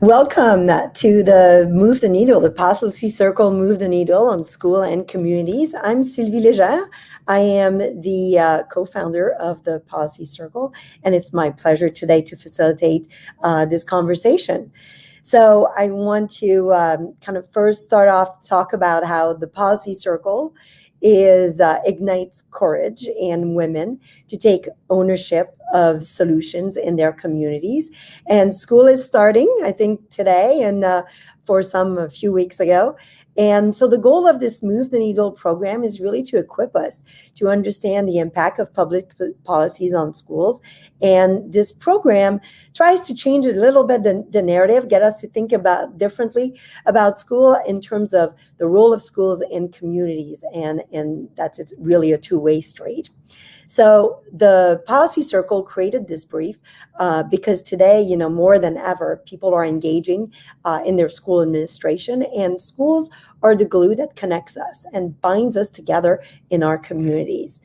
Welcome to the Move the Needle, the Policy Circle Move the Needle on School and Communities. I'm Sylvie Légère. I am the co-founder of the Policy Circle, and it's my pleasure today to facilitate this conversation. So I want to kind of first start off, talk about how the Policy Circle ignites courage in women to take ownership of solutions in their communities. And school is starting, I think, today and for some a few weeks ago. And so the goal of this Move the Needle program is really to equip us to understand the impact of public policies on schools. And this program tries to change a little bit the narrative, get us to think about differently about school in terms of the role of schools in communities. And that's really a two-way street. So the Policy Circle created this brief because today, more than ever, people are engaging in their school administration, and schools are the glue that connects us and binds us together in our communities.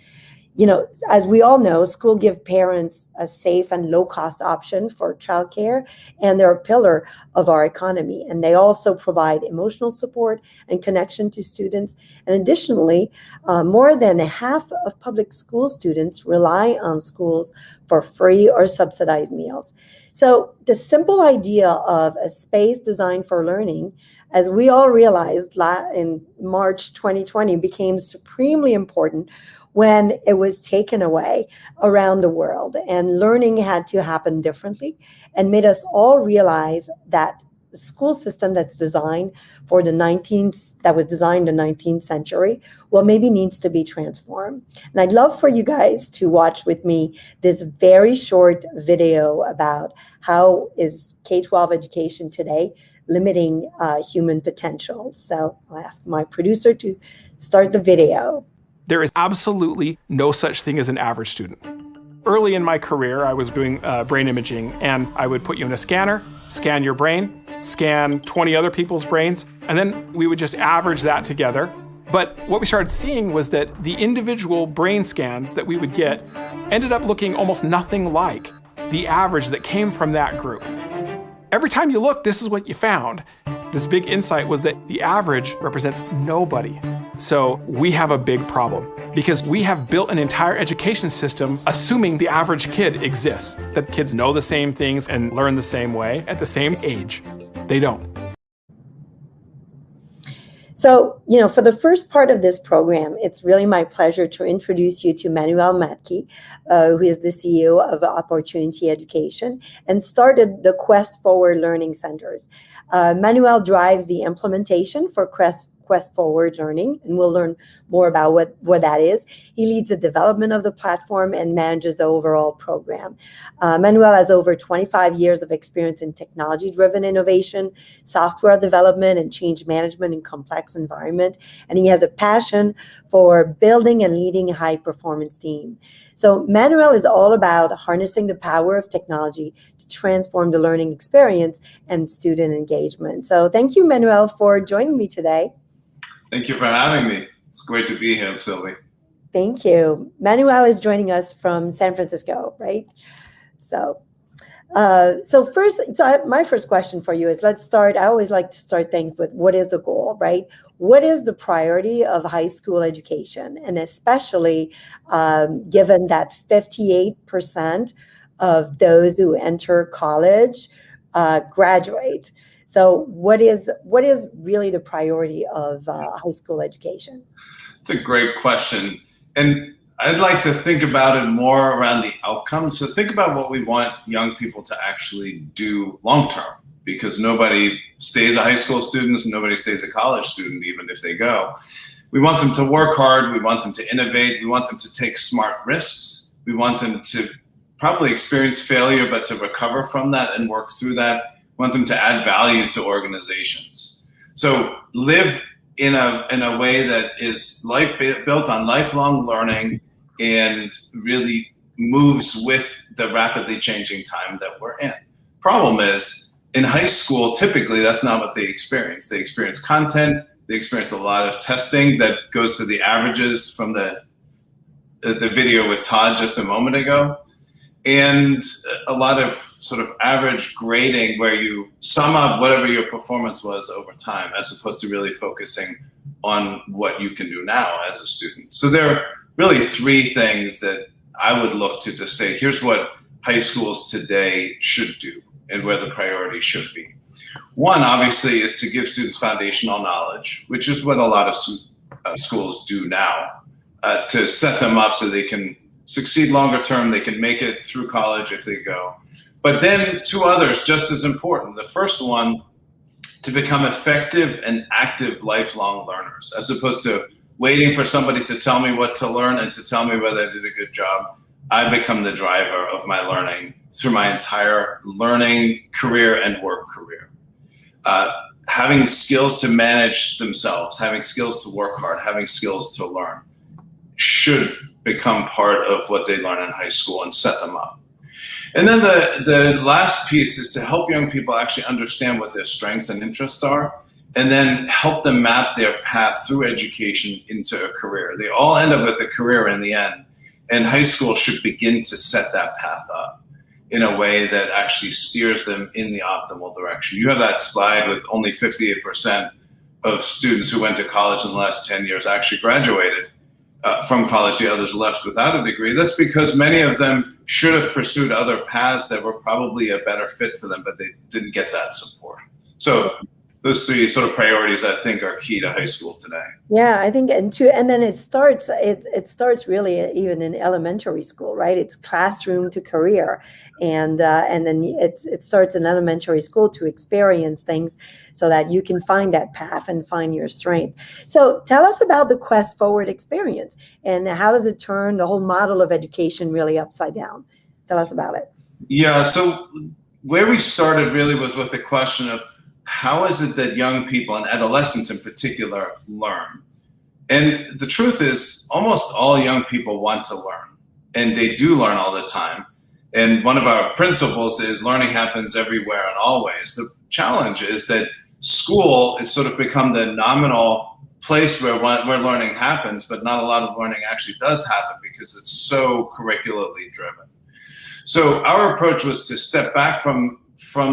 As we all know, schools give parents a safe and low-cost option for childcare, and they're a pillar of our economy. And they also provide emotional support and connection to students. And additionally, more than half of public school students rely on schools for free or subsidized meals. So the simple idea of a space designed for learning, as we all realized in March 2020, became supremely important when it was taken away around the world, and learning had to happen differently, and made us all realize that the school system that was designed in the 19th century, maybe needs to be transformed. And I'd love for you guys to watch with me this very short video about how is K-12 education today limiting human potential. So I'll ask my producer to start the video. There is absolutely no such thing as an average student. Early in my career, I was doing brain imaging, and I would put you in a scanner, scan your brain, scan 20 other people's brains, and then we would just average that together. But what we started seeing was that the individual brain scans that we would get ended up looking almost nothing like the average that came from that group. Every time you look, this is what you found. This big insight was that the average represents nobody. So we have a big problem because we have built an entire education system assuming the average kid exists, that kids know the same things and learn the same way at the same age. They don't. So, for the first part of this program, it's really my pleasure to introduce you to Manuel Mattke, who is the CEO of Opportunity Education and started the Quest Forward Learning Centers. Manuel drives the implementation for Quest Forward Learning, and we'll learn more about what that is. He leads the development of the platform and manages the overall program. Manuel has over 25 years of experience in technology-driven innovation, software development, and change management in complex environment, and he has a passion for building and leading a high-performance team. So Manuel is all about harnessing the power of technology to transform the learning experience and student engagement. So thank you, Manuel, for joining me today. Thank you for having me. It's great to be here, Sylvie. Thank you. Manuel is joining us from San Francisco, right? So my first question for you is, let's start. I always like to start things with what is the goal, right? What is the priority of high school education? And especially given that 58% of those who enter college graduate. So what is really the priority of high school education? It's a great question. And I'd like to think about it more around the outcomes. So think about what we want young people to actually do long-term, because nobody stays a high school student, nobody stays a college student, even if they go. We want them to work hard. We want them to innovate. We want them to take smart risks. We want them to probably experience failure, but to recover from that and work through that. We want them to add value to organizations. So live in a way that is built on lifelong learning and really moves with the rapidly changing time that we're in. Problem is, in high school, typically that's not what they experience. They experience content. They experience a lot of testing that goes to the averages from the video with Todd just a moment ago. and a lot of sort of average grading where you sum up whatever your performance was over time, as opposed to really focusing on what you can do now as a student. So there are really three things that I would look to say, here's what high schools today should do and where the priority should be. One, obviously, is to give students foundational knowledge, which is what a lot of schools do now, to set them up so they can succeed longer term, they can make it through college if they go. But then two others just as important. The first one, to become effective and active lifelong learners, as opposed to waiting for somebody to tell me what to learn and to tell me whether I did a good job. I become the driver of my learning through my entire learning career and work career. Having skills to manage themselves, having skills to work hard, having skills to learn should become part of what they learn in high school and set them up. And then the last piece is to help young people actually understand what their strengths and interests are, and then help them map their path through education into a career. They all end up with a career in the end, and high school should begin to set that path up in a way that actually steers them in the optimal direction. You have that slide with only 58% of students who went to college in the last 10 years actually graduated from college, the others left without a degree. That's because many of them should have pursued other paths that were probably a better fit for them, but they didn't get that support. So those three sort of priorities, I think, are key to high school today. Yeah, I think, and then it starts really even in elementary school, right? It's classroom to career, and then it starts in elementary school to experience things so that you can find that path and find your strength. So tell us about the Quest Forward experience, and how does it turn the whole model of education really upside down? Tell us about it. Yeah, so where we started really was with the question of, how is it that young people, and adolescents in particular, learn? And the truth is, almost all young people want to learn, and they do learn all the time. And one of our principles is learning happens everywhere and always. The challenge is that school has sort of become the nominal place where learning happens, but not a lot of learning actually does happen because it's so curricularly driven. So our approach was to step back from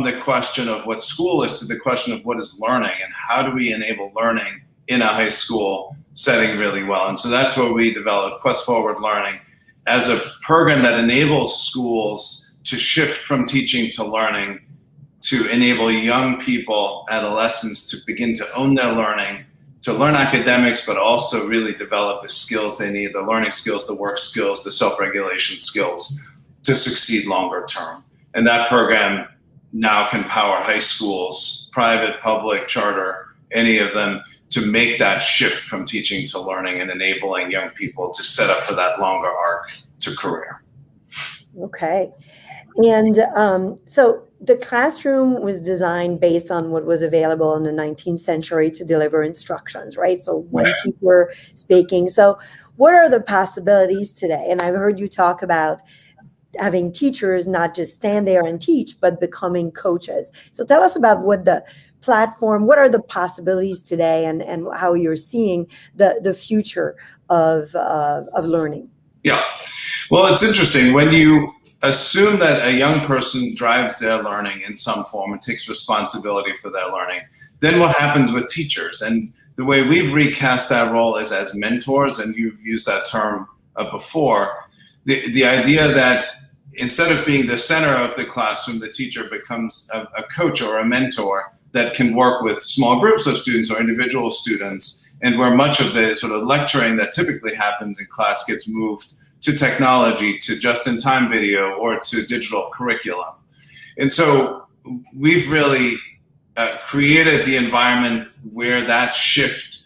the question of what school is to the question of what is learning, and how do we enable learning in a high school setting really well. And so that's where we developed Quest Forward Learning as a program that enables schools to shift from teaching to learning, to enable young people, adolescents, to begin to own their learning, to learn academics, but also really develop the skills they need, the learning skills, the work skills, the self-regulation skills to succeed longer term. And that program now can power high schools, private, public, charter, any of them, to make that shift from teaching to learning and enabling young people to set up for that longer arc to career. Okay. And so the classroom was designed based on what was available in the 19th century to deliver instructions, right? So one teacher speaking. So what are the possibilities today? And I've heard you talk about having teachers not just stand there and teach, but becoming coaches. So tell us about what the platform, what are the possibilities today, and how you're seeing the future of learning. Yeah, well, it's interesting. When you assume that a young person drives their learning in some form and takes responsibility for their learning, then what happens with teachers? And the way we've recast that role is as mentors, and you've used that term before. The idea that instead of being the center of the classroom, the teacher becomes a coach or a mentor that can work with small groups of students or individual students, and where much of the sort of lecturing that typically happens in class gets moved to technology, to just-in-time video, or to digital curriculum. And so we've really created the environment where that shift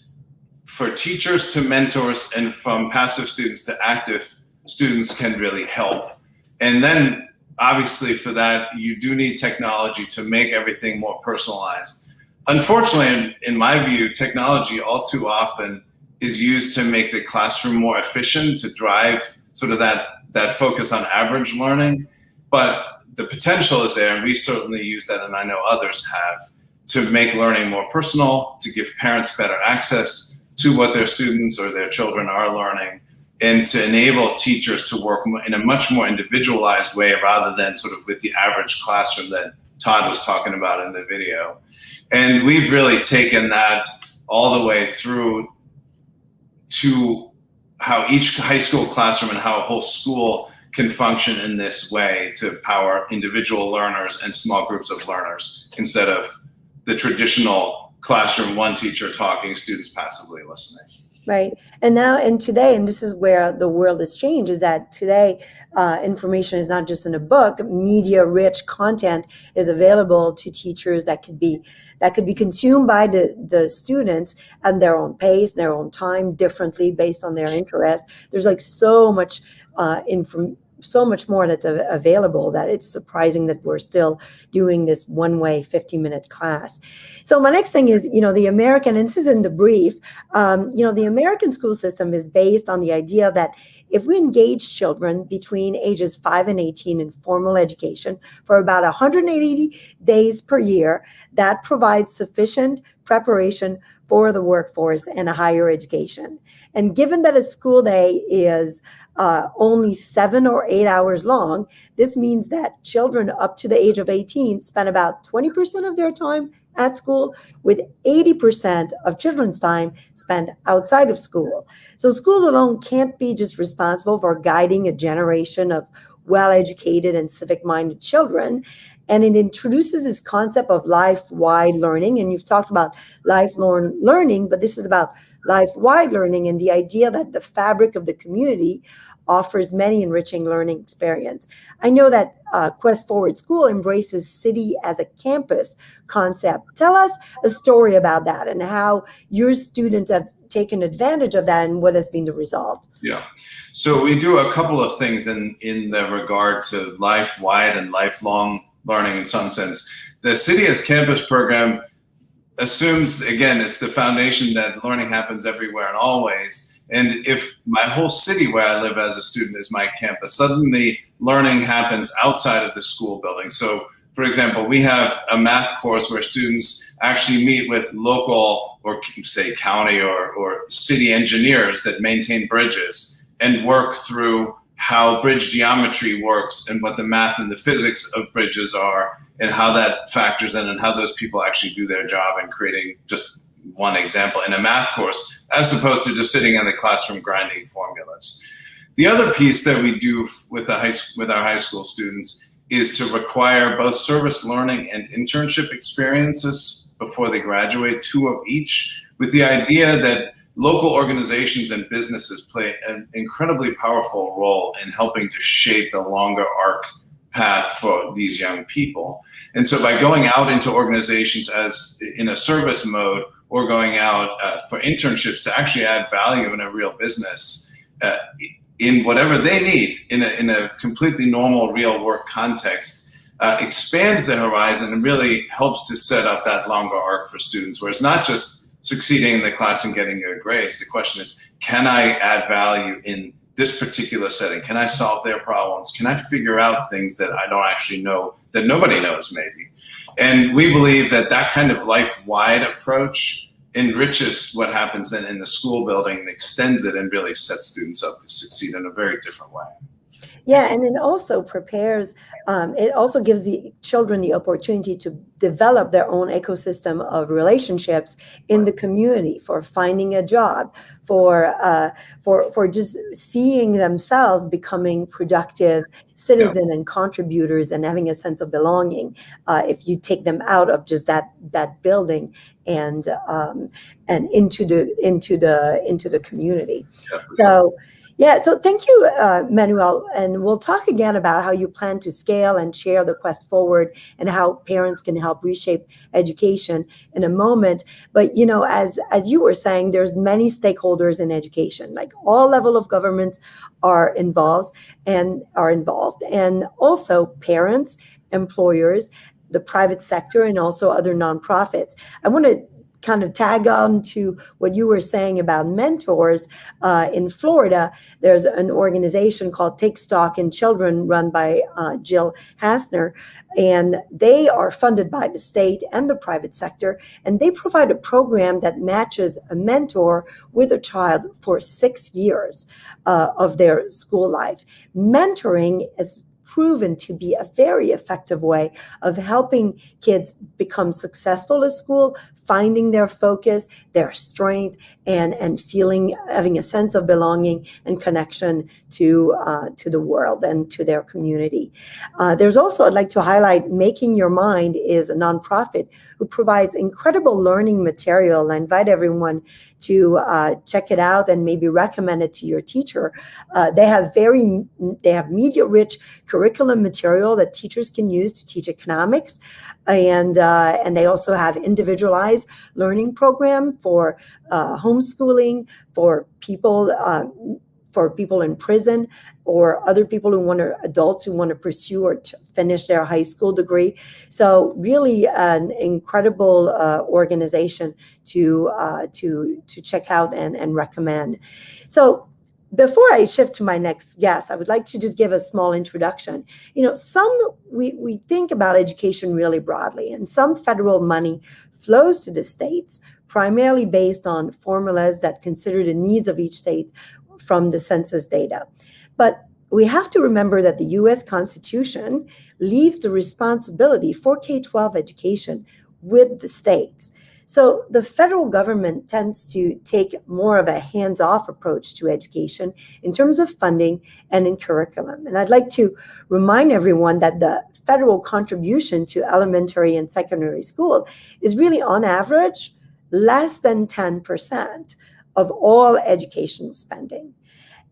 for teachers to mentors and from passive students to active students can really help. And then obviously for that, you do need technology to make everything more personalized. Unfortunately, in my view, technology all too often is used to make the classroom more efficient, to drive sort of that focus on average learning. But the potential is there, and we certainly use that, and I know others have, to make learning more personal, to give parents better access to what their students or their children are learning, and to enable teachers to work in a much more individualized way rather than sort of with the average classroom that Todd was talking about in the video. And we've really taken that all the way through to how each high school classroom and how a whole school can function in this way to power individual learners and small groups of learners instead of the traditional classroom, one teacher talking, students passively listening. Right. And today, and this is where the world has changed, is that today information is not just in a book. Media rich content is available to teachers that could be consumed by the students at their own pace, their own time, differently based on their interest. There's like so much so much more that's available that it's surprising that we're still doing this one-way 50-minute class. So my next thing is, the American, and this is in the brief, the American school system is based on the idea that if we engage children between ages 5 and 18 in formal education for about 180 days per year, that provides sufficient preparation for the workforce and a higher education. And given that a school day is only 7 or 8 hours long, this means that children up to the age of 18 spend about 20% of their time at school, with 80% of children's time spent outside of school. So schools alone can't be just responsible for guiding a generation of well-educated and civic-minded children. And it introduces this concept of life-wide learning. And you've talked about lifelong learning, but this is about life-wide learning and the idea that the fabric of the community offers many enriching learning experience. I know that Quest Forward School embraces city as a campus concept. Tell us a story about that and how your students have taken advantage of that and what has been the result. Yeah, so we do a couple of things in the regard to life-wide and lifelong learning in some sense. The City as Campus program assumes, again, it's the foundation that learning happens everywhere and always. And if my whole city where I live as a student is my campus, suddenly learning happens outside of the school building. So, for example, we have a math course where students actually meet with local, or say county or city engineers that maintain bridges and work through how bridge geometry works and what the math and the physics of bridges are and how that factors in and how those people actually do their job in creating, just one example, in a math course, as opposed to just sitting in the classroom grinding formulas. The other piece that we do with our high school students is to require both service learning and internship experiences before they graduate, 2 of each, with the idea that local organizations and businesses play an incredibly powerful role in helping to shape the longer arc path for these young people. And so by going out into organizations as in a service mode or going out for internships to actually add value in a real business in whatever they need in a completely normal real work context, expands the horizon and really helps to set up that longer arc for students where it's not just succeeding in the class and getting good grades. The question is, can I add value in this particular setting? Can I solve their problems? Can I figure out things that I don't actually know, that nobody knows maybe? And we believe that that kind of life-wide approach enriches what happens then in the school building and extends it and really sets students up to succeed in a very different way. Yeah, and it also prepares, it also gives the children the opportunity to develop their own ecosystem of relationships in the community, for finding a job, for just seeing themselves becoming productive citizens and contributors and having a sense of belonging. If you take them out of just that building and into the community. Yeah, so thank you, Manuel, and we'll talk again about how you plan to scale and share the Quest Forward and how parents can help reshape education in a moment. But, as you were saying, there's many stakeholders in education, like all level of governments are involved, and also parents, employers, the private sector, and also other nonprofits. I want to kind of tag on to what you were saying about mentors, in Florida, there's an organization called Take Stock in Children run by Jill Hassner, and they are funded by the state and the private sector, and they provide a program that matches a mentor with a child for 6 years of their school life. Mentoring is proven to be a very effective way of helping kids become successful at school, finding their focus, their strength, and having a sense of belonging and connection to the world and to their community. There's also, I'd like to highlight, Making Your Mind is a nonprofit who provides incredible learning material. I invite everyone to check it out and maybe recommend it to your teacher. They have media-rich curriculum material that teachers can use to teach economics, and they also have individualized learning program for homeschooling, for people in prison, or other people adults who want to pursue or finish their high school degree. So really an incredible organization to check out and recommend. So before I shift to my next guest, I would like to just give a small introduction. We think about education really broadly, and some federal money flows to the states primarily based on formulas that consider the needs of each state from the census data. But we have to remember that the U.S. Constitution leaves the responsibility for K-12 education with the states. So the federal government tends to take more of a hands-off approach to education in terms of funding and in curriculum. And I'd like to remind everyone that the federal contribution to elementary and secondary school is really, on average, less than 10% of all educational spending.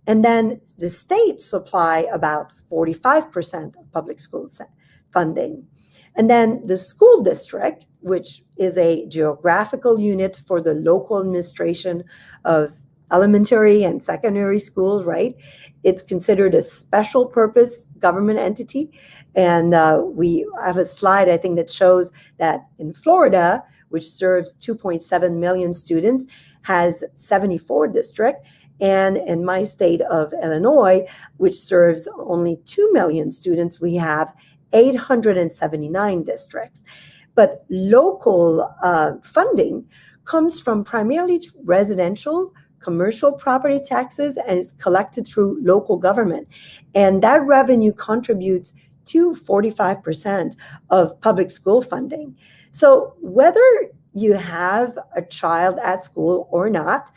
And then the states supply about 45% of public school funding. And then the school district, which is a geographical unit for the local administration of elementary and secondary schools, right? It's considered a special purpose government entity. And we have a slide, I think, that shows that in Florida, which serves 2.7 million students, has 74 districts. And in my state of Illinois, which serves only 2 million students, we have 879 districts. But local funding comes from primarily residential, commercial property taxes, and is collected through local government. And that revenue contributes to 45% of public school funding. So whether you have a child at school or not,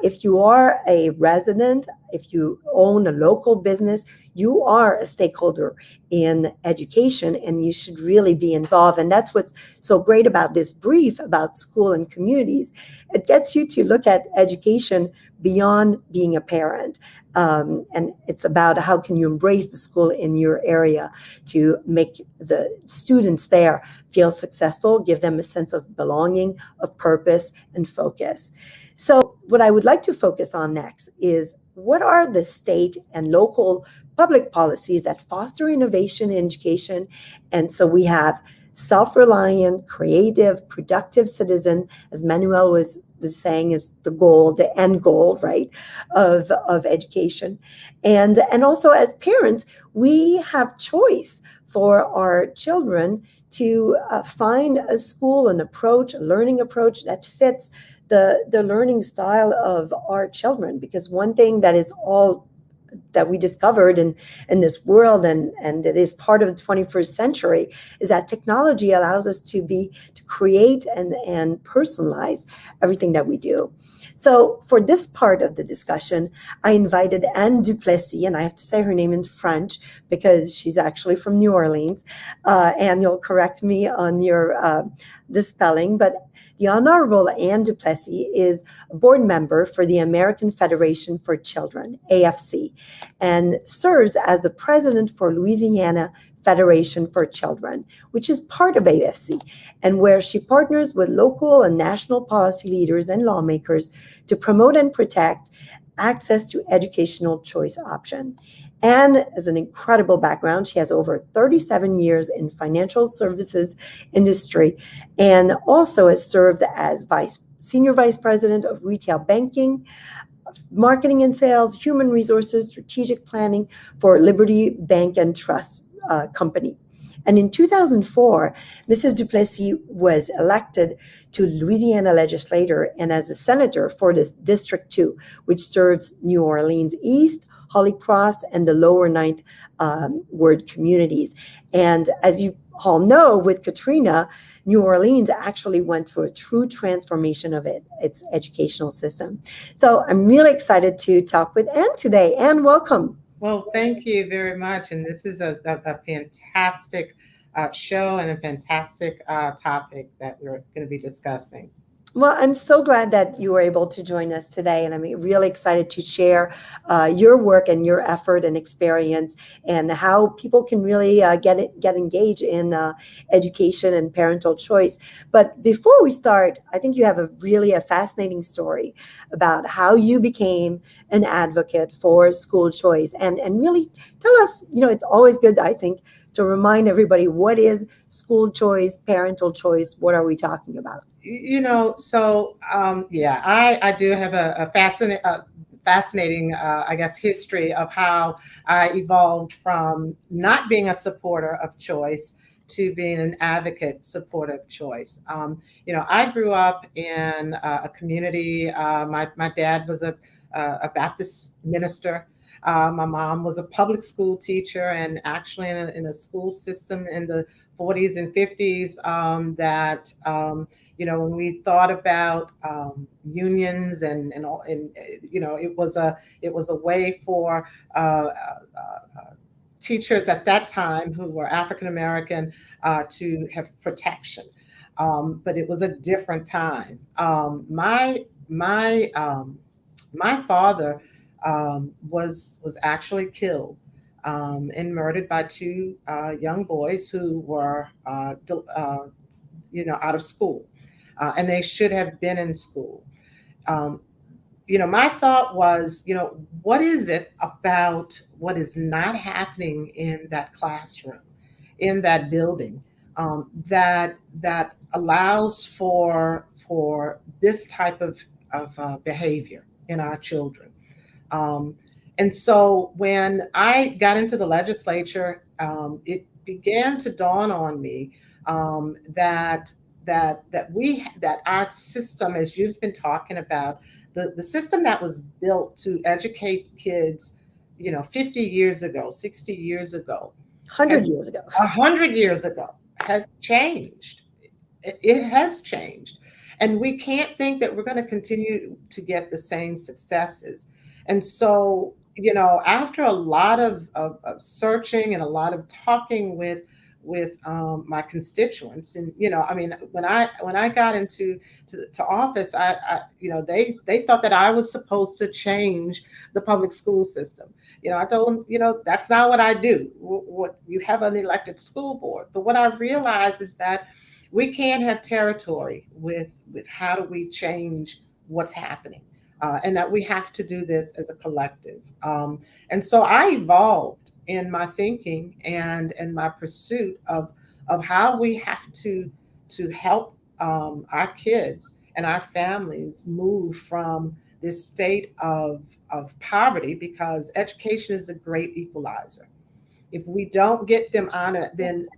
if you are a resident, if you own a local business, you are a stakeholder in education, and you should really be involved. And that's what's so great about this brief about school and communities. It gets you to look at education beyond being a parent. And it's about how can you embrace the school in your area to make the students there feel successful, give them a sense of belonging, of purpose, and focus. So what I would like to focus on next is, what are the state and local public policies that foster innovation in education? And so we have self-reliant, creative, productive citizen, as Manuel was saying, is the goal, the end goal, right, of education. And also as parents, we have choice for our children to find a school, an approach, a learning approach that fits the learning style of our children. Because one thing that is all that we discovered in this world, and it is part of the 21st century, is that technology allows us to create and personalize everything that we do. So for this part of the discussion, I invited Anne Duplessis, and I have to say her name in French because she's actually from New Orleans. Anne, you'll correct me on the spelling, but the Honorable Anne Duplessis is a board member for the American Federation for Children, AFC, and serves as the president for Louisiana Federation for Children, which is part of AFC, and where she partners with local and national policy leaders and lawmakers to promote and protect access to educational choice option. Anne has an incredible background. She has over 37 years in financial services industry and also has served as senior vice president of retail banking, marketing and sales, human resources, strategic planning for Liberty Bank and Trust Company. And in 2004, Mrs. Duplessis was elected to Louisiana legislature and as a senator for the District 2, which serves New Orleans East, Holy Cross, and the lower Ninth Ward communities. And as you all know, with Katrina, New Orleans actually went through a true transformation of its educational system. So I'm really excited to talk with Anne today. Anne, welcome. Well, thank you very much. And this is a fantastic show and a fantastic topic that we're going to be discussing. Well, I'm so glad that you were able to join us today, and I'm really excited to share your work and your effort and experience and how people can really get engaged in education and parental choice. But before we start, I think you have a fascinating story about how you became an advocate for school choice, and really tell us, it's always good, I think, to remind everybody, what is school choice, parental choice? What are we talking about? I do have a fascinating, I guess, history of how I evolved from not being a supporter of choice to being an advocate supporter of choice. I grew up in a community. My dad was a Baptist minister. My mom was a public school teacher, and actually in a school system in the 40s and 50s that when we thought about unions and it was a way for teachers at that time who were African American to have protection, but it was a different time. My father was actually killed and murdered by two young boys who were out of school. And they should have been in school. My thought was, what is it about what is not happening in that classroom, in that building, that allows for this type of behavior in our children? And so when I got into the legislature, it began to dawn on me that our system, as you've been talking about, the system that was built to educate kids, 50 years ago, 60 years ago, 100 years ago, 100 years ago, has changed. It has changed. And we can't think that we're going to continue to get the same successes. And so, after a lot of searching and a lot of talking with my constituents, and when I got into office, they thought that I was supposed to change the public school system. I told them, that's not what I do. What you have an elected school board, but what I realized is that we can't have territory with how do we change what's happening, and that we have to do this as a collective. And so I evolved in my thinking and my pursuit of how we have to help our kids and our families move from this state of poverty, because education is a great equalizer. If we don't get them on it, then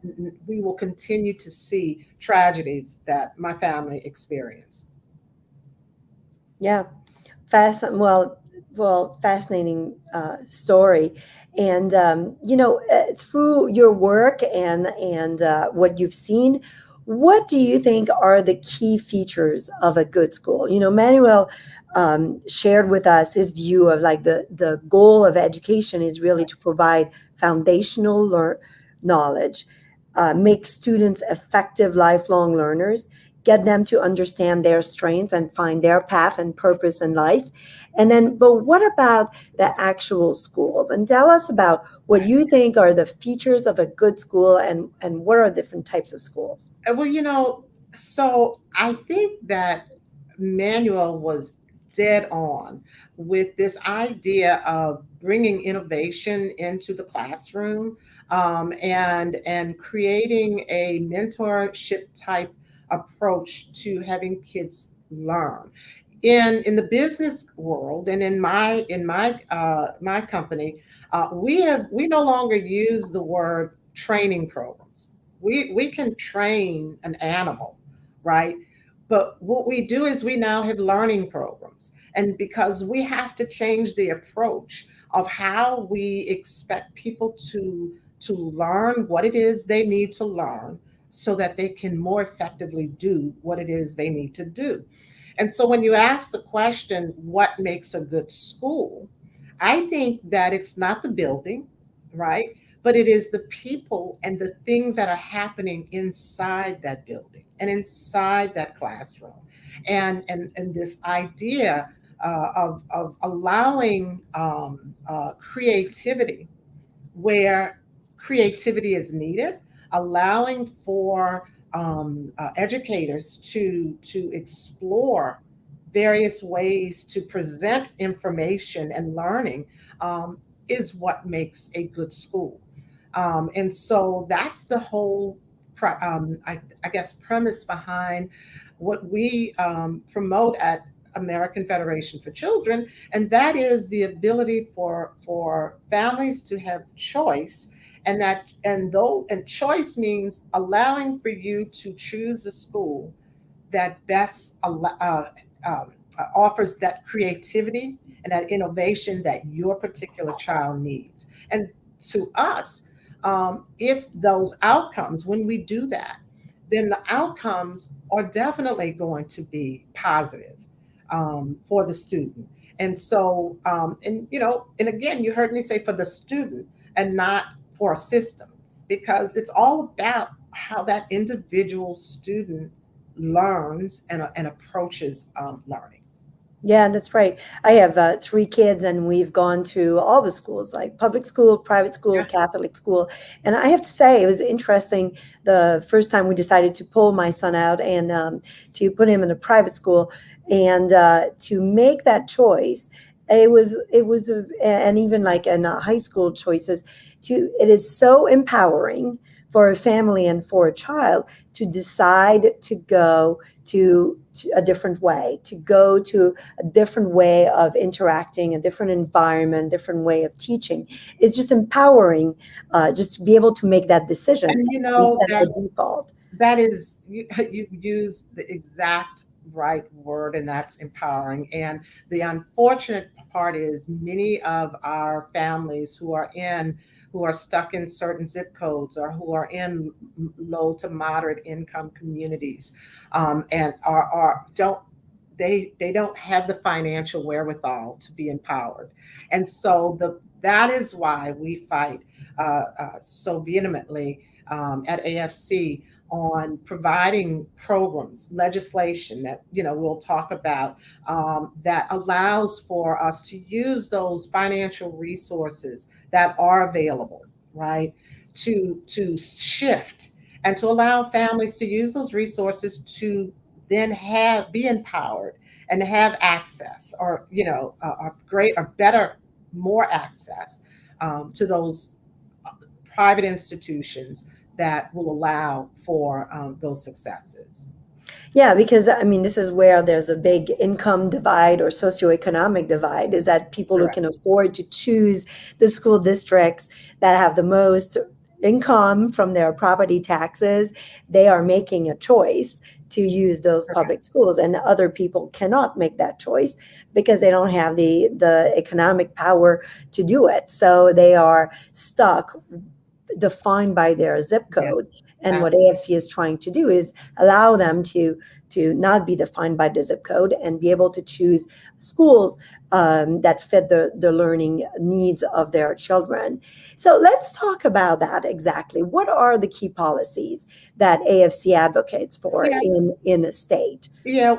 we will continue to see tragedies that my family experienced. Yeah, fascinating story. And through your work and what you've seen, what do you think are the key features of a good school? Manuel shared with us his view of the goal of education is really to provide foundational knowledge, make students effective lifelong learners, get them to understand their strengths and find their path and purpose in life. But what about the actual schools? And tell us about what you think are the features of a good school and what are different types of schools? Well, so I think that Manuel was dead on with this idea of bringing innovation into the classroom, and creating a mentorship type approach to having kids learn. In the business world and in my company, we no longer use the word training programs. We can train an animal, right? But what we do is we now have learning programs. And because we have to change the approach of how we expect people to learn what it is they need to learn so that they can more effectively do what it is they need to do. And so when you ask the question, what makes a good school? I think that it's not the building, right? But it is the people and the things that are happening inside that building and inside that classroom. And this idea of allowing creativity where creativity is needed, allowing for educators to explore various ways to present information and learning, is what makes a good school. And so that's the whole, I guess, premise behind what we promote at American Federation for Children, and that is the ability for families to have choice, and choice means allowing for you to choose a school that best offers that creativity and that innovation that your particular child needs. And to us, if those outcomes, when we do that, then the outcomes are definitely going to be positive for the student. And so, and again, you heard me say for the student and not for a system, because it's all about how that individual student learns and approaches learning. Yeah, that's right. I have 3 kids, and we've gone to all the schools, like public school, private school, Yeah. Catholic school. And I have to say, it was interesting the first time we decided to pull my son out and to put him in a private school, and to make that choice. And even like in high school choices, it is so empowering for a family and for a child to decide to go to a different way, to go to a different way of interacting, a different environment, different way of teaching. It's just empowering, just to be able to make that decision And instead of the default. that is, you use the exact right word, and that's empowering. And the unfortunate part is many of our families who are stuck in certain zip codes, or who are in low to moderate income communities, and are don't they don't have the financial wherewithal to be empowered. And so that is why we fight so vehemently at AFC on providing programs, legislation that we'll talk about, that allows for us to use those financial resources that are available, right, to shift and to allow families to use those resources to then be empowered and have access, or great or better, more access to those private institutions that will allow for those successes. Yeah, because I mean, this is where there's a big income divide or socioeconomic divide, is that people who Correct. can afford to choose the school districts that have the most income from their property taxes, they are making a choice to use those public schools, and other people cannot make that choice because they don't have the economic power to do it. So they are stuck, defined by their zip code. Yes. And what AFC is trying to do is allow them to not be defined by the zip code and be able to choose schools that fit the learning needs of their children. So let's talk about that exactly. What are the key policies that AFC advocates for in a state? Yeah,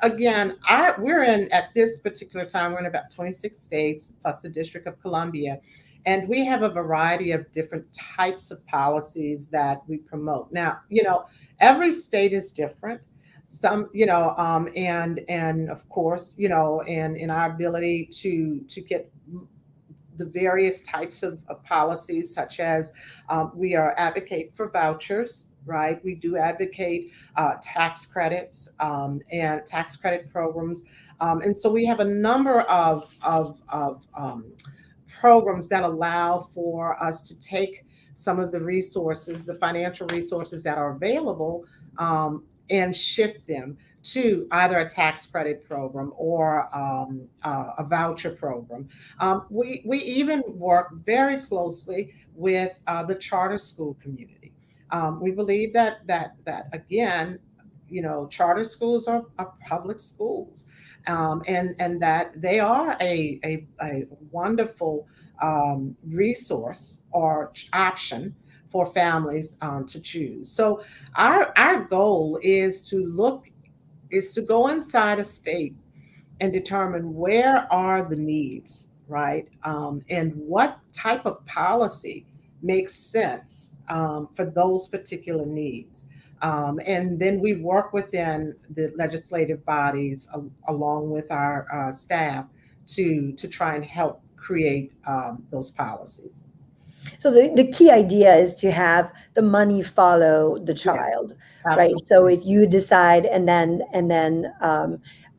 again, we're at this particular time, we're in about 26 states plus the District of Columbia. And we have a variety of different types of policies that we promote. Now, every state is different. some, and of course, and in our ability to get the various types of policies, such as we are advocate for vouchers, right? We do advocate tax credits and tax credit programs. And so we have a number of programs that allow for us to take some of the resources, the financial resources that are available, and shift them to either a tax credit program or a voucher program. We even work very closely with the charter school community. We believe that again, charter schools are public schools, and that they are a wonderful resource or option for families to choose. So our goal is to go inside a state and determine where are the needs, right? And what type of policy makes sense for those particular needs. And then we work within the legislative bodies along with our staff to try and help create those policies. So the key idea is to have the money follow the child, Yes, right? So if you decide, and then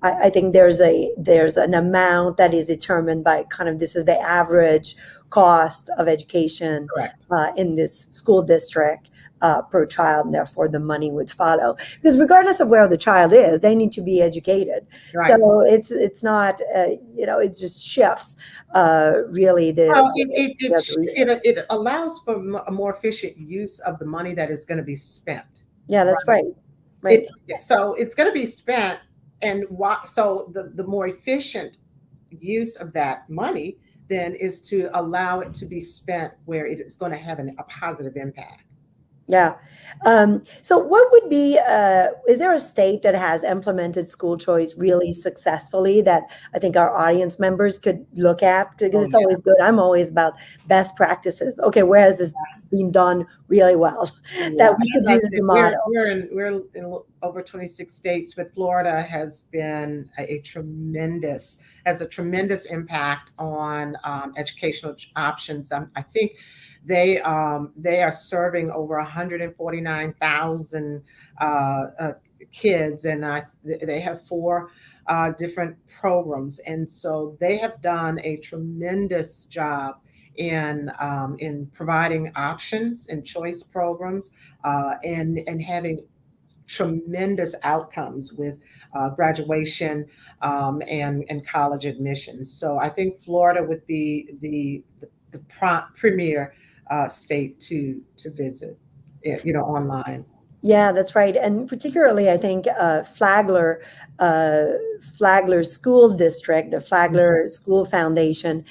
I think there's an amount that is determined by kind of, this is the average cost of education in this school district per child, and therefore the money would follow. Because regardless of where the child is, they need to be educated. Right. So it's not it just shifts really it allows for a more efficient use of the money that is going to be spent. Yeah, that's right. Right. So it's going to be spent, and so the more efficient use of that money then is to allow it to be spent where it is going to have a positive impact. Yeah. So what would be, is there a state that has implemented school choice really successfully that I think our audience members could look at? Because it's always good. I'm always about best practices. Okay, where has this been done really well that we could use as a model? We're in over 26 states, but Florida has been a tremendous impact on educational options. I think they are serving over 149,000 kids, and they have 4 different programs, and so they have done a tremendous job in providing options and choice programs, and having tremendous outcomes with graduation and college admissions. So I think Florida would be the premier state to visit, online. Yeah, that's right. And particularly, I think Flagler School District, the Flagler School Foundation,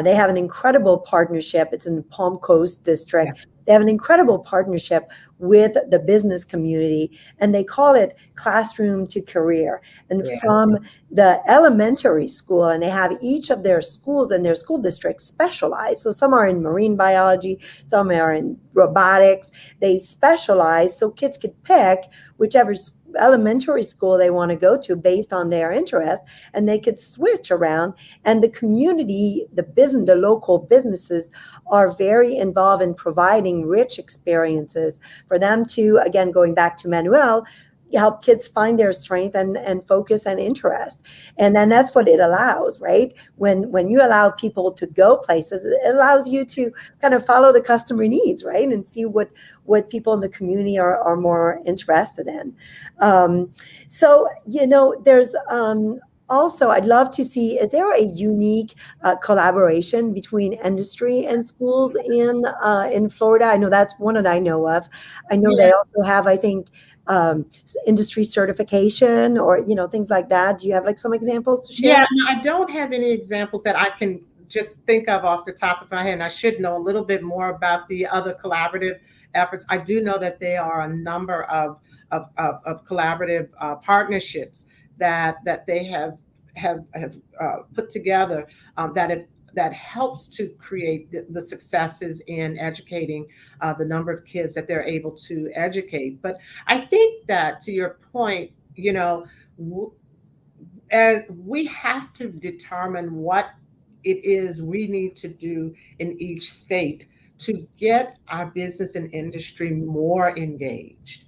they have an incredible partnership. It's in the Palm Coast District. Yeah. They have an incredible partnership with the business community, and they call it Classroom to Career. And from the elementary school, and they have each of their schools and their school districts specialized. So some are in marine biology, some are in robotics. They specialize so kids could pick whichever elementary school they want to go to based on their interest, and they could switch around. And the community, the local businesses are very involved in providing rich experiences for them to, again, going back to Manuel, help kids find their strength and focus and interest. And then that's what it allows, right? When you allow people to go places, it allows you to kind of follow the customer needs, right? And see what people in the community are more interested in. So, there's also, I'd love to see, is there a unique collaboration between industry and schools in Florida? I know that's one that I know of. I know they also have, I think, industry certification or, things like that. Do you have some examples to share? Yeah, I don't have any examples that I can just think of off the top of my head. And I should know a little bit more about the other collaborative efforts. I do know that there are a number of collaborative partnerships that they have put together that helps to create the successes in educating the number of kids that they're able to educate. But I think that, to your point, and we have to determine what it is we need to do in each state to get our business and industry more engaged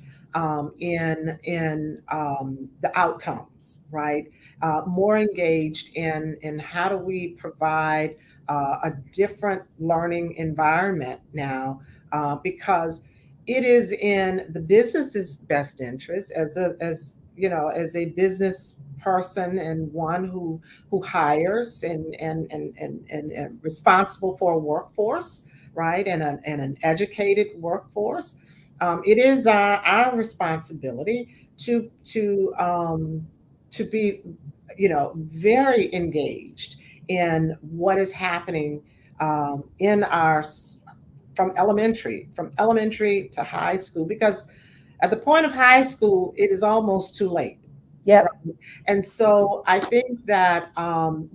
in the outcomes, right? More engaged in how do we provide a different learning environment now, because it is in the business's best interest as a business person and one who hires and responsible for a workforce, right, and an educated workforce. It is our responsibility to be, very engaged in what is happening in our from elementary to high school, because at the point of high school, it is almost too late. Yep. Right? And so I think that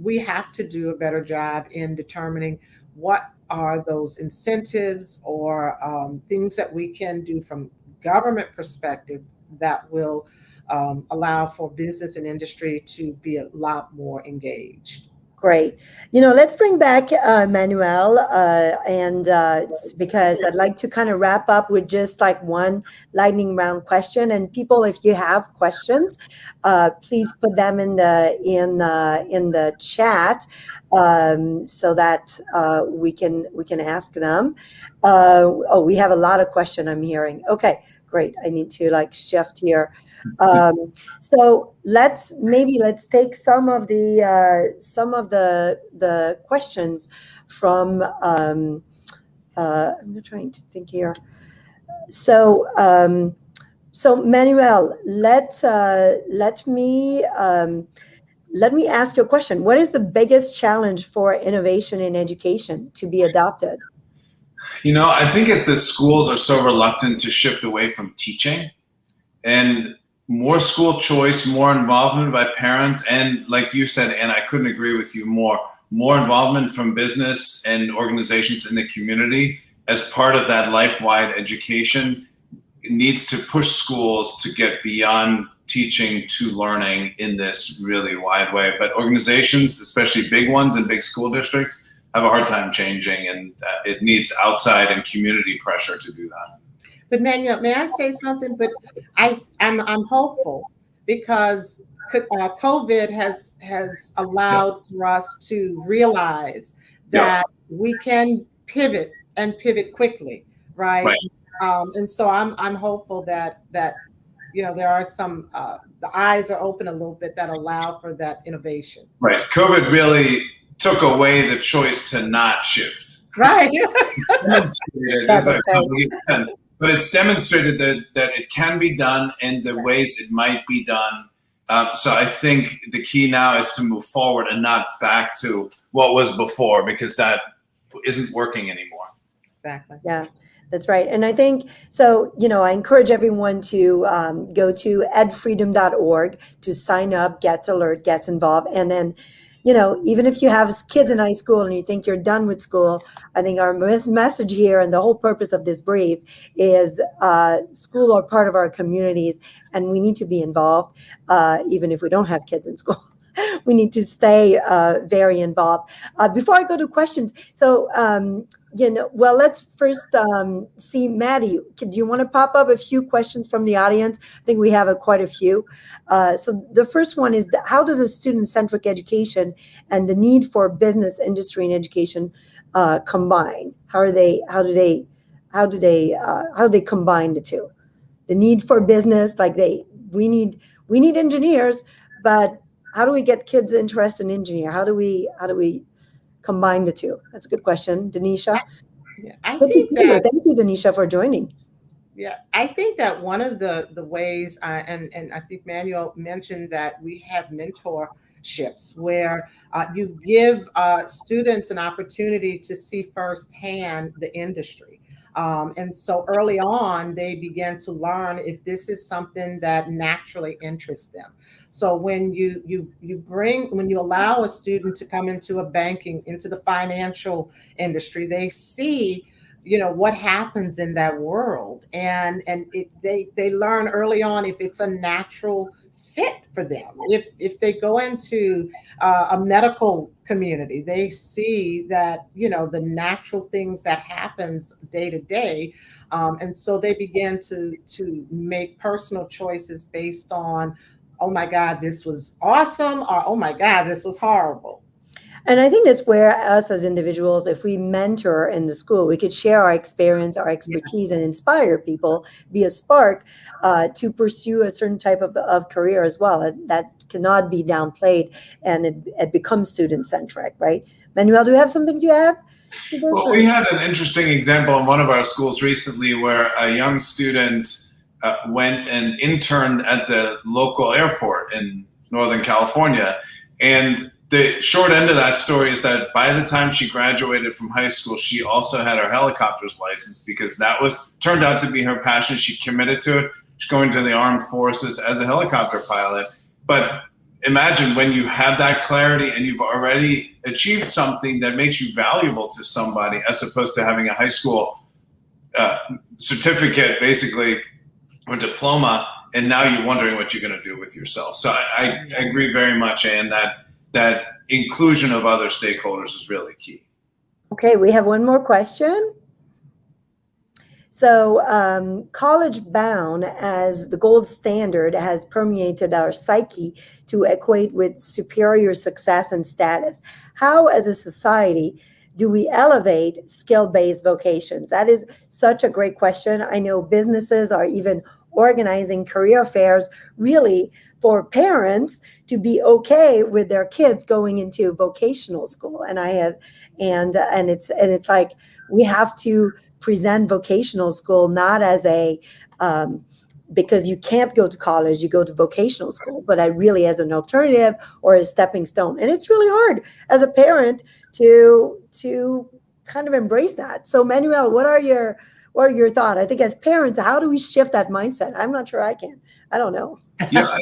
we have to do a better job in determining what are those incentives or things that we can do from government perspective that will allow for business and industry to be a lot more engaged. Great. Let's bring back Manuel, and because I'd like to kind of wrap up with just like one lightning round question. And people, if you have questions, please put them in the chat so that we can ask them. We have a lot of questions I'm hearing. Okay, great. I need to shift here. So let's take some of the questions from I'm trying to think here. So Manuel, let me ask you a question. What is the biggest challenge for innovation in education to be adopted? I think it's that schools are so reluctant to shift away from teaching, and more school choice, more involvement by parents, and like you said, and I couldn't agree with you more involvement from business and organizations in the community as part of that life-wide education. It needs to push schools to get beyond teaching to learning in this really wide way. But organizations, especially big ones and big school districts, have a hard time changing, and it needs outside and community pressure to do that. But Manuel, may I say something? But I'm hopeful because COVID has allowed for us to realize that we can pivot quickly, right? And so I'm hopeful that there are some the eyes are open a little bit that allow for that innovation. Right. COVID really took away the choice to not shift. Right. But it's demonstrated that it can be done and the ways it might be done. So I think the key now is to move forward and not back to what was before, because that isn't working anymore. Exactly. Yeah, that's right. And I think, so, I encourage everyone to go to edfreedom.org to sign up, get alert, get involved. And then, even if you have kids in high school and you think you're done with school, I think our message here and the whole purpose of this brief is school are part of our communities, and we need to be involved, even if we don't have kids in school. We need to stay very involved. Before I go to questions, so, let's first see Maddie. Do you want to pop up a few questions from the audience? I think we have quite a few. So the first one is, how does a student-centric education and the need for business, industry, and education combine? How do they combine the two? The need for business, we need engineers, but how do we get kids interested in engineer? How do we combine the two? That's a good question, Denisha. Yeah, Thank you, Denisha, for joining. Yeah, I think that one of the ways, and I think Manuel mentioned that we have mentorships where you give students an opportunity to see firsthand the industry. And so early on, they begin to learn if this is something that naturally interests them. So when you allow a student to come into into the financial industry, they see, what happens in that world, and they learn early on if it's a natural fit for them. If they go into a medical community, they see that, the natural things that happens day to day. And so they begin to make personal choices based on, oh my God, this was awesome, or oh my God, this was horrible. And I think that's where us as individuals, if we mentor in the school, we could share our experience, our expertise, and inspire people, be a spark to pursue a certain type of career as well. That cannot be downplayed, and it becomes student-centric, right? Manuel, do you have something to add to this? Well, we had an interesting example in one of our schools recently where a young student went and interned at the local airport in Northern California. And the short end of that story is that by the time she graduated from high school, she also had her helicopter's license, because that turned out to be her passion. She committed to it. She's going to the armed forces as a helicopter pilot. But imagine when you have that clarity and you've already achieved something that makes you valuable to somebody, as opposed to having a high school certificate, basically, or diploma, and now you're wondering what you're going to do with yourself. So I agree very much, Anne, that inclusion of other stakeholders is really key. Okay, we have one more question. So college bound as the gold standard has permeated our psyche to equate with superior success and status. How, as a society, do we elevate skill-based vocations? That is such a great question. I know businesses are even organizing career fairs really for parents to be okay with their kids going into vocational school. And it's like we have to present vocational school not as a because you can't go to college, you go to vocational school, but really as an alternative or a stepping stone. And it's really hard as a parent to kind of embrace that. So Manuel, what are your thoughts? I think as parents, how do we shift that mindset? I'm not sure I can. I don't know. Yeah,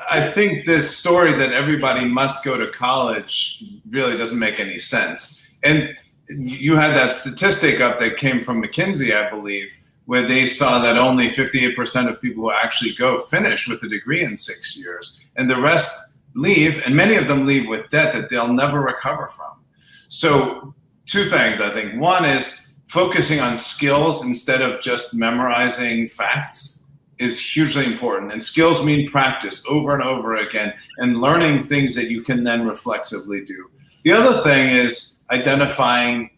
I think this story that everybody must go to college really doesn't make any sense. And you had that statistic up that came from McKinsey, I believe, where they saw that only 58% of people who actually go finish with a degree in 6 years, and the rest leave, and many of them leave with debt that they'll never recover from. So two things, I think. One is focusing on skills instead of just memorizing facts is hugely important. And skills mean practice over and over again and learning things that you can then reflexively do. The other thing is identifying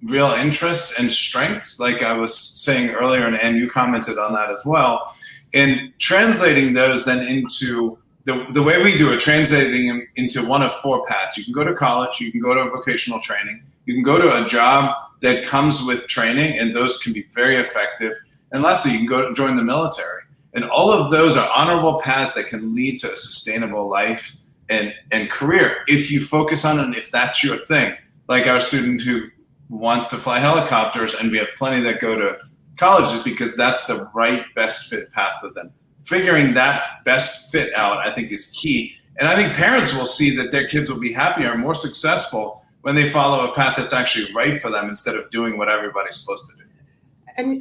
real interests and strengths, like I was saying earlier, and you commented on that as well, and translating those then into the way we do it, translating them into one of four paths. You can go to college, you can go to vocational training, you can go to a job that comes with training, and those can be very effective. And lastly, you can go join the military. And all of those are honorable paths that can lead to a sustainable life and career if you focus on it, and if that's your thing. Like our student who wants to fly helicopters, and we have plenty that go to colleges because that's the right best fit path for them. Figuring that best fit out, I think, is key. And I think parents will see that their kids will be happier and more successful when they follow a path that's actually right for them instead of doing what everybody's supposed to do. And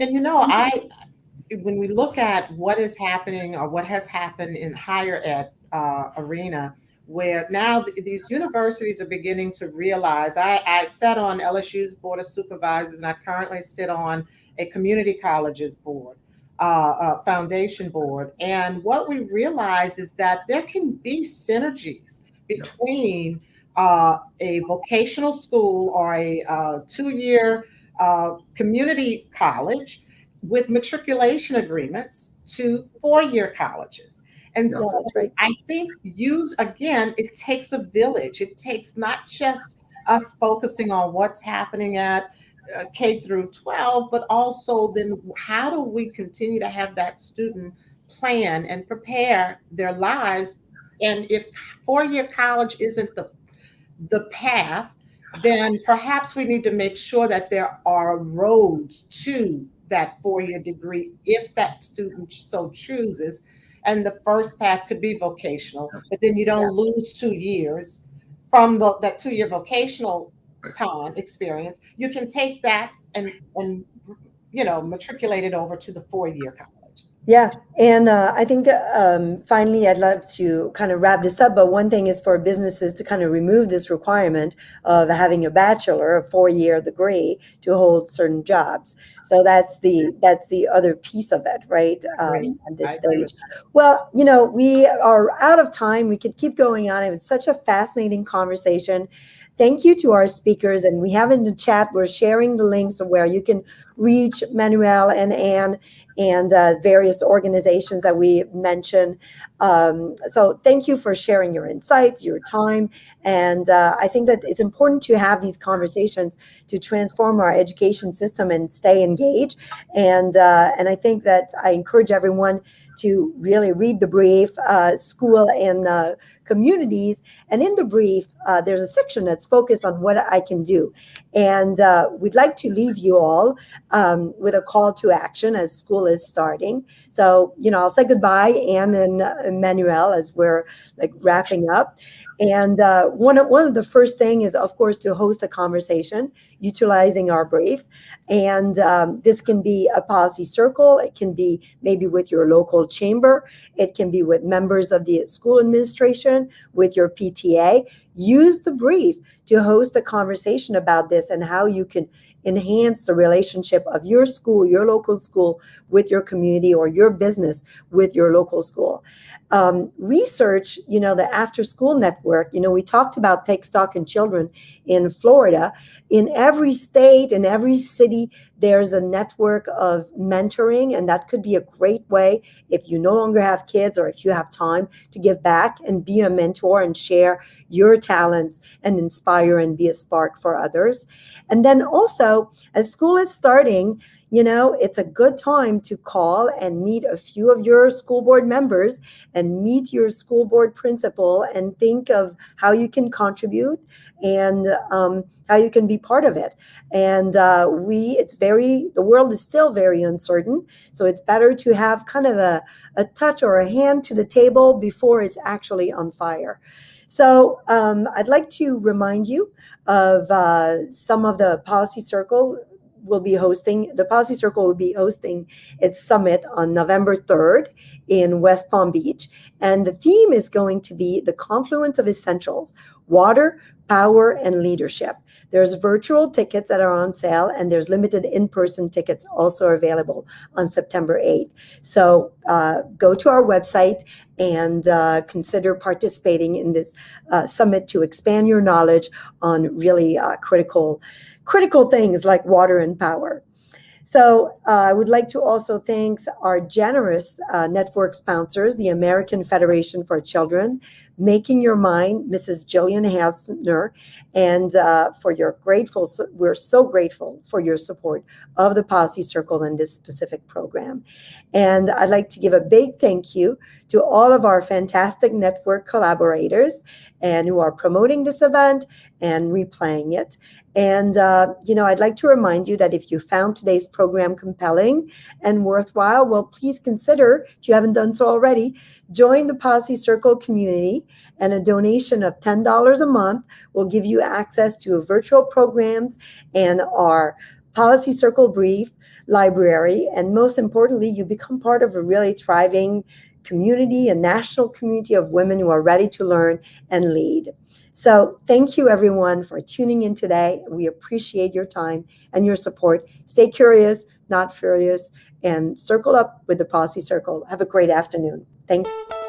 when we look at what is happening or what has happened in higher ed arena, where now these universities are beginning to realize, I sat on LSU's Board of Supervisors, and I currently sit on a community colleges board, foundation board. And what we realize is that there can be synergies between a vocational school or a 2-year community college with matriculation agreements to 4-year colleges. And so I think it takes a village. It takes not just us focusing on what's happening at K through 12, but also then how do we continue to have that student plan and prepare their lives? And if 4-year college isn't the path, then perhaps we need to make sure that there are roads to that 4-year degree if that student so chooses. And the first path could be vocational, but then you don't lose 2 years from that 2-year vocational time experience. You can take that and matriculate it over to the 4-year college. Yeah, and I think finally I'd love to kind of wrap this up, but one thing is for businesses to kind of remove this requirement of having a bachelor, a 4-year degree to hold certain jobs. So that's the other piece of it, right? Agree. At I this agree with stage. Well, we are out of time. We could keep going on. It was such a fascinating conversation. Thank you to our speakers, and we have in the chat, we're sharing the links of where you can reach Manuel and Anne and various organizations that we mentioned. So thank you for sharing your insights, your time. And I think that it's important to have these conversations to transform our education system and stay engaged. And I think that I encourage everyone to really read the brief, school and communities. And in the brief, there's a section that's focused on what I can do. And we'd like to leave you all with a call to action as school is starting. So, I'll say goodbye, Anne and Manuel, as we're like wrapping up. And one of the first thing is, of course, to host a conversation utilizing our brief. And this can be a policy circle. It can be maybe with your local chamber. It can be with members of the school administration, with your PTA. Use the brief to host a conversation about this and how you can enhance the relationship of your school, your local school, with your community, or your business with your local school. Research, the after school network. We talked about Take Stock in Children in Florida. In every state, in every city, there's a network of mentoring, and that could be a great way if you no longer have kids or if you have time to give back and be a mentor and share your talents and inspire and be a spark for others. And then also, as school is starting, it's a good time to call and meet a few of your school board members and meet your school board principal and think of how you can contribute and how you can be part of it. And the world is still very uncertain. So it's better to have kind of a touch or a hand to the table before it's actually on fire. So I'd like to remind you of some of the Policy Circle will be hosting its summit on November 3rd in West Palm Beach. And the theme is going to be the confluence of essentials: water, power, and leadership. There's virtual tickets that are on sale, and there's limited in-person tickets also available on September 8th. So go to our website and consider participating in this summit to expand your knowledge on really critical things like water and power. So I would like to also thank our generous network sponsors, the American Federation for Children, Making Your Mind, Mrs. Jillian Hasner, and we're so grateful for your support of the Policy Circle and this specific program. And I'd like to give a big thank you to all of our fantastic network collaborators and who are promoting this event and replaying it. And, I'd like to remind you that if you found today's program compelling and worthwhile, well, please consider, if you haven't done so already, join the Policy Circle community, and a donation of $10 a month will give you access to virtual programs and our Policy Circle brief library. And most importantly, you become part of a really thriving community, a national community of women who are ready to learn and lead. So thank you, everyone, for tuning in today. We appreciate your time and your support. Stay curious, not furious, and circle up with the Policy Circle. Have a great afternoon. Thank you.